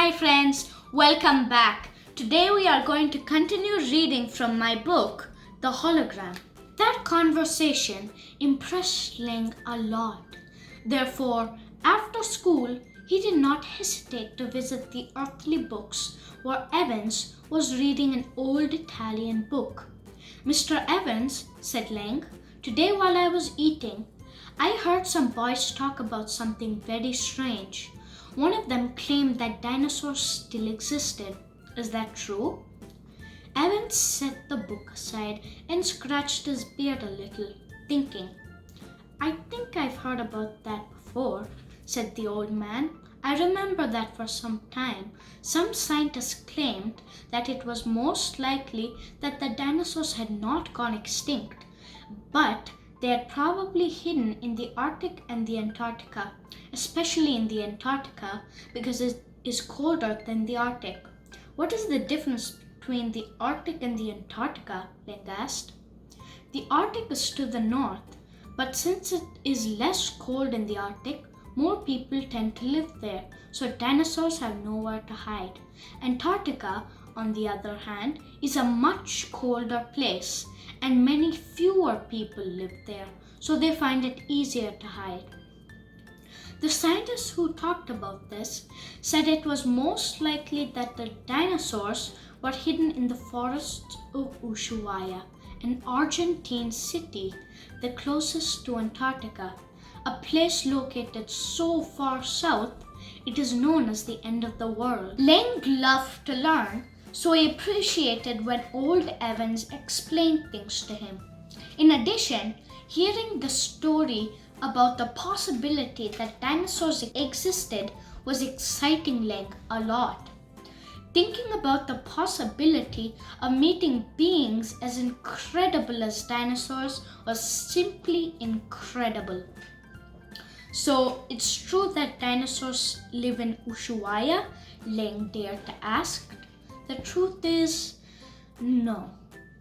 Hi friends, welcome back. Today we are going to continue reading from my book, The Hologram. That conversation impressed Leng a lot. Therefore, after school, he did not hesitate to visit the earthly books where Evans was reading an old Italian book. Mr. Evans, said Leng, today while I was eating, I heard some boys talk about something very strange. One of them claimed that dinosaurs still existed. Is that true? Evans set the book aside and scratched his beard a little, thinking. I think I've heard about that before, said the old man. I remember that for some time, some scientists claimed that it was most likely that the dinosaurs had not gone extinct, but they had probably hidden in the Arctic and the Antarctica, especially in the Antarctica because it is colder than the Arctic. What is the difference between the Arctic and the Antarctica? Leng asked. The Arctic is to the north, but since it is less cold in the Arctic, more people tend to live there, so dinosaurs have nowhere to hide. Antarctica, on the other hand, is a much colder place, and many fewer people live there, so they find it easier to hide. The scientists who talked about this said it was most likely that the dinosaurs were hidden in the forests of Ushuaia, an Argentine city, the closest to Antarctica, a place located so far south it is known as the end of the world. Leng loved to learn, so he appreciated when old Evans explained things to him. In addition, hearing the story about the possibility that dinosaurs existed was exciting Leng a lot. Thinking about the possibility of meeting beings as incredible as dinosaurs was simply incredible. So, it's true that dinosaurs live in Ushuaia? Leng dared to ask. The truth is, no,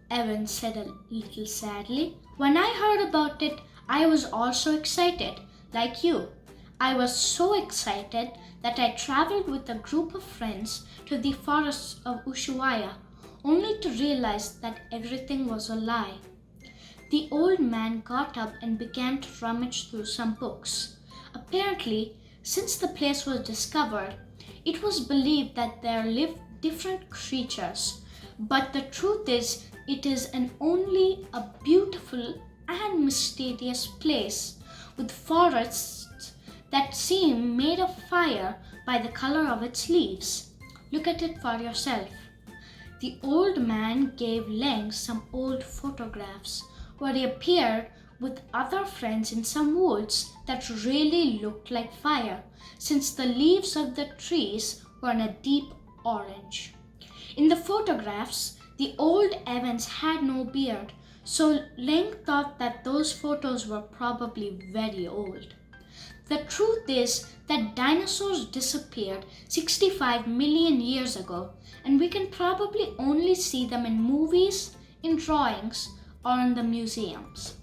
Evans said a little sadly. When I heard about it, I was also excited, like you. I was so excited that I traveled with a group of friends to the forests of Ushuaia, only to realize that everything was a lie. The old man got up and began to rummage through some books. Apparently, since the place was discovered, it was believed that there lived different creatures, but the truth is, it is only a beautiful and mysterious place with forests that seem made of fire by the color of its leaves. Look at it for yourself. The old man gave Leng some old photographs where he appeared with other friends in some woods that really looked like fire, since the leaves of the trees were in a deep orange. In the photographs, the old Evans had no beard, so Leng thought that those photos were probably very old. The truth is that dinosaurs disappeared 65 million years ago, and we can probably only see them in movies, in drawings, or in the museums.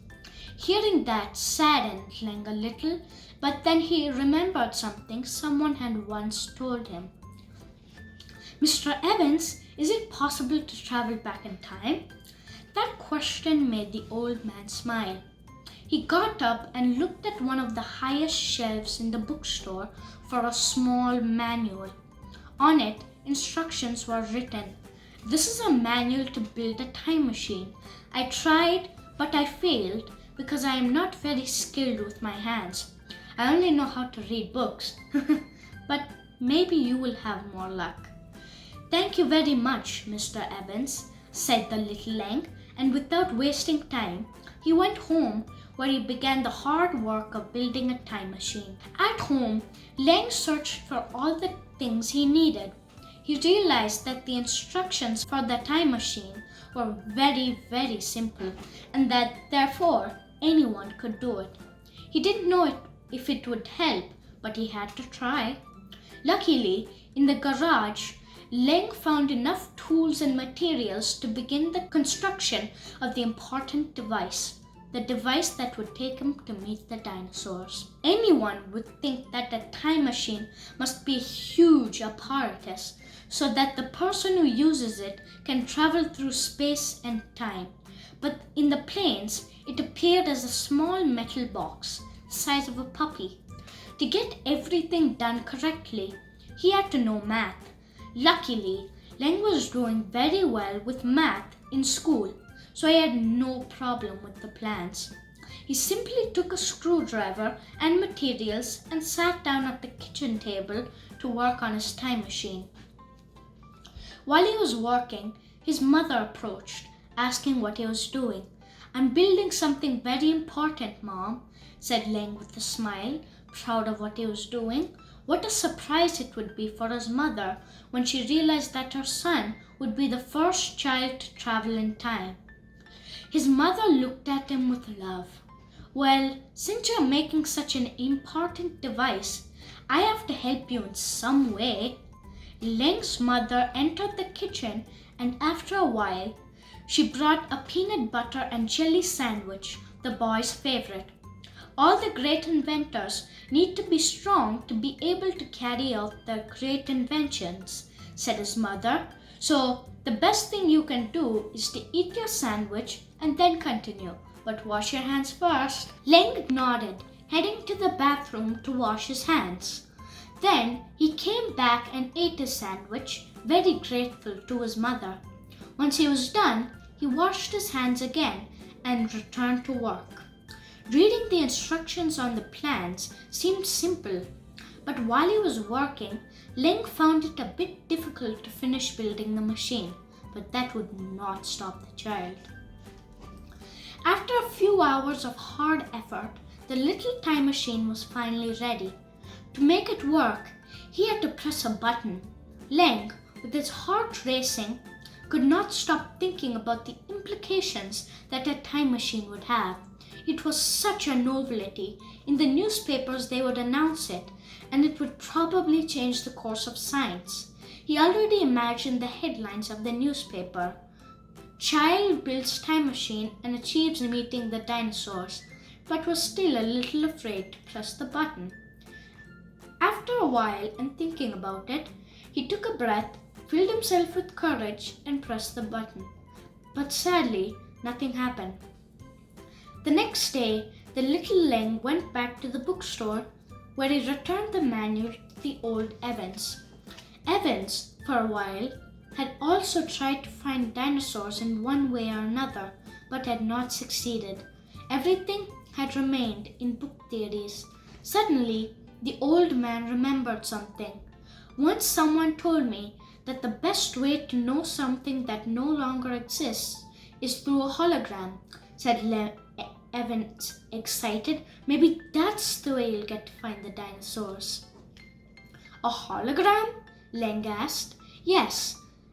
Hearing that saddened Leng a little, but then he remembered something someone had once told him. Mr. Evans, is it possible to travel back in time? That question made the old man smile. He got up and looked at one of the highest shelves in the bookstore for a small manual. On it, instructions were written. This is a manual to build a time machine. I tried, but I failed because I am not very skilled with my hands. I only know how to read books. But maybe you will have more luck. Thank you very much, Mr. Evans, said the little Leng, and without wasting time, he went home where he began the hard work of building a time machine. At home, Leng searched for all the things he needed. He realized that the instructions for the time machine were very, very simple, and that therefore anyone could do it. He didn't know if it would help, but he had to try. Luckily, in the garage, Leng found enough tools and materials to begin the construction of the important device. the device that would take him to meet the dinosaurs. Anyone would think that a time machine must be a huge apparatus so that the person who uses it can travel through space and time. But in the plains, it appeared as a small metal box, the size of a puppy. To get everything done correctly, he had to know math. Luckily, Leng was doing very well with math in school, so he had no problem with the plans. He simply took a screwdriver and materials and sat down at the kitchen table to work on his time machine. While he was working, his mother approached, asking what he was doing. "I'm building something very important, Mom," said Leng with a smile, proud of what he was doing. What a surprise it would be for his mother when she realized that her son would be the first child to travel in time. His mother looked at him with love. "Well, since you're making such an important device, I have to help you in some way." Leng's mother entered the kitchen, and after a while, she brought a peanut butter and jelly sandwich, the boy's favorite. "All the great inventors need to be strong to be able to carry out their great inventions," said his mother. "So the best thing you can do is to eat your sandwich and then continue, but wash your hands first." Leng nodded, heading to the bathroom to wash his hands. Then he came back and ate his sandwich, very grateful to his mother. Once he was done, he washed his hands again and returned to work. Reading the instructions on the plans seemed simple, but while he was working, Leng found it a bit difficult to finish building the machine, but that would not stop the child. After a few hours of hard effort, the little time machine was finally ready. To make it work, he had to press a button. Leng, with his heart racing, could not stop thinking about the implications that a time machine would have. It was such a novelty. In the newspapers they would announce it, and it would probably change the course of science. He already imagined the headlines of the newspaper. "Child builds time machine and achieves meeting the dinosaurs," but was still a little afraid to press the button. After a while and thinking about it, he took a breath, filled himself with courage, and pressed the button. But sadly, nothing happened. The next day, the little Leng went back to the bookstore, where he returned the manual to the old Evans. Evans, for a while, had also tried to find dinosaurs in one way or another, but had not succeeded. Everything had remained in book theories. Suddenly, the old man remembered something. "Once someone told me that the best way to know something that no longer exists is through a hologram," said Evans, excited. "Maybe that's the way you'll get to find the dinosaurs." "A hologram?" Leng asked. "Yes,"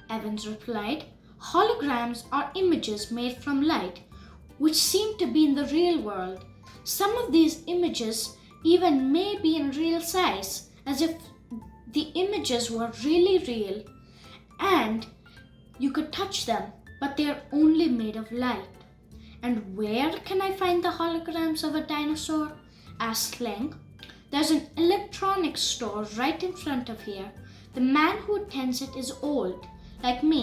Evans replied. "Holograms are images made from light, which seem to be in the real world. Some of these images even may be in real size, as if the images were really real and you could touch them, but they are only made of light." "And where can I find the holograms of a dinosaur?" asked Leng. "There's an electronics store right in front of here. The man who attends it is old, like me,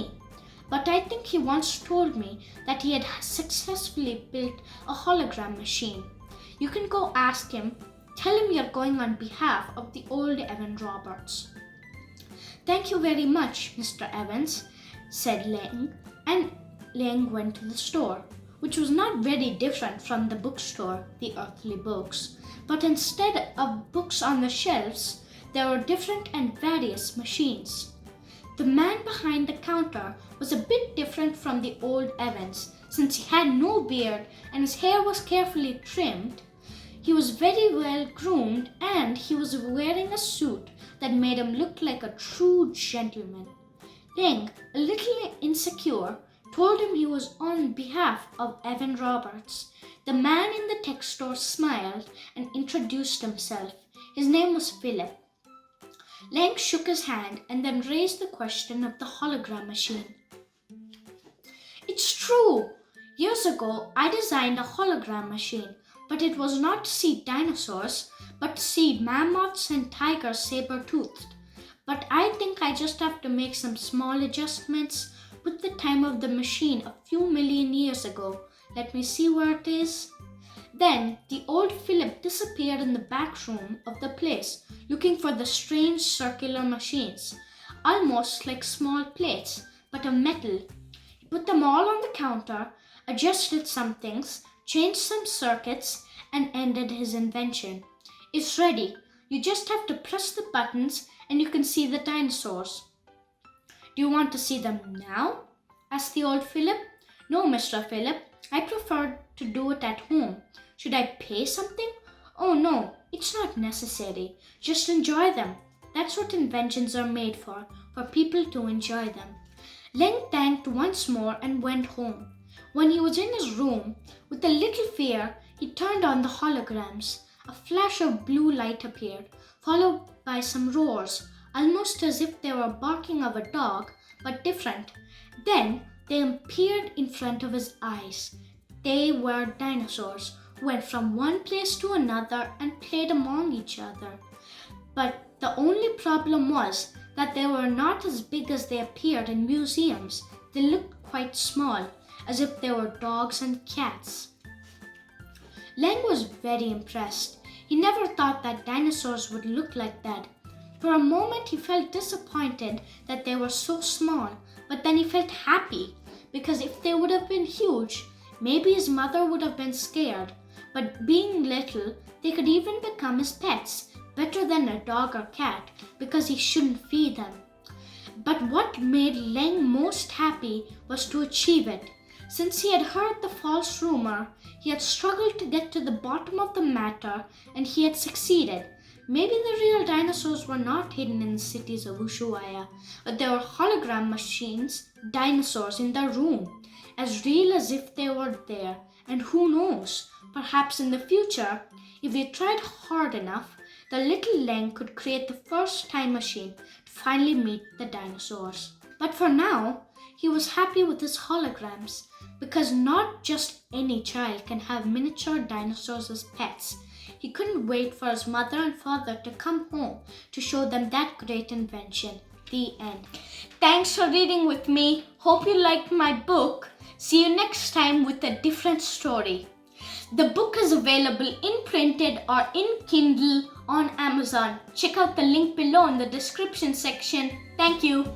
but I think he once told me that he had successfully built a hologram machine. You can go ask him. Tell him you're going on behalf of the old Evan Roberts." "Thank you very much, Mr. Evans," said Leng, and Leng went to the store, which was not very different from the bookstore, the Earthly Books, but instead of books on the shelves, there were different and various machines. The man behind the counter was a bit different from the old Evans, since he had no beard and his hair was carefully trimmed. He was very well groomed, and he was wearing a suit that made him look like a true gentleman. Leng, a little insecure, told him he was on behalf of Evan Roberts. The man in the tech store smiled and introduced himself. His name was Philip. Leng shook his hand and then raised the question of the hologram machine. "It's true! Years ago, I designed a hologram machine, but it was not to see dinosaurs, but to see mammoths and tigers saber-toothed. But I think I just have to make some small adjustments. Put the time of the machine a few million years ago. Let me see where it is. Then the old Philip disappeared in the back room of the place, looking for the strange circular machines, almost like small plates, but of metal. He put them all on the counter, adjusted some things, changed some circuits, and ended his invention. It's ready. You just have to press the buttons and you can see the dinosaurs. Do you want to see them now? Asked the old Philip. No, Mr. Philip. I prefer to do it at home. Should I pay something? Oh no, it's not necessary. Just enjoy them. That's what inventions are made for people to enjoy them. Leng thanked once more and went home. When he was in his room, with a little fear, he turned on the holograms. A flash of blue light appeared, followed by some roars, almost as if they were barking of a dog, but different. Then they appeared in front of his eyes. They were dinosaurs who went from one place to another and played among each other. But the only problem was that they were not as big as they appeared in museums. They looked quite small, as if they were dogs and cats. Leng was very impressed. He never thought that dinosaurs would look like that. For a moment he felt disappointed that they were so small, but then he felt happy, because if they would have been huge, maybe his mother would have been scared. But being little, they could even become his pets, better than a dog or cat, because he shouldn't feed them. But what made Leng most happy was to achieve it. Since he had heard the false rumor, he had struggled to get to the bottom of the matter, and he had succeeded. Maybe the real dinosaurs were not hidden in the cities of Ushuaia, but they were hologram machines, dinosaurs in their room, as real as if they were there. And who knows, perhaps in the future, if he tried hard enough, the little Leng could create the first time machine to finally meet the dinosaurs. But for now, he was happy with his holograms, because not just any child can have miniature dinosaurs as pets. He couldn't wait for his mother and father to come home to show them that great invention. The end. Thanks for reading with me. Hope you liked my book. See you next time with a different story. The book is available in printed or in Kindle on Amazon. Check out the link below in the description section. Thank you.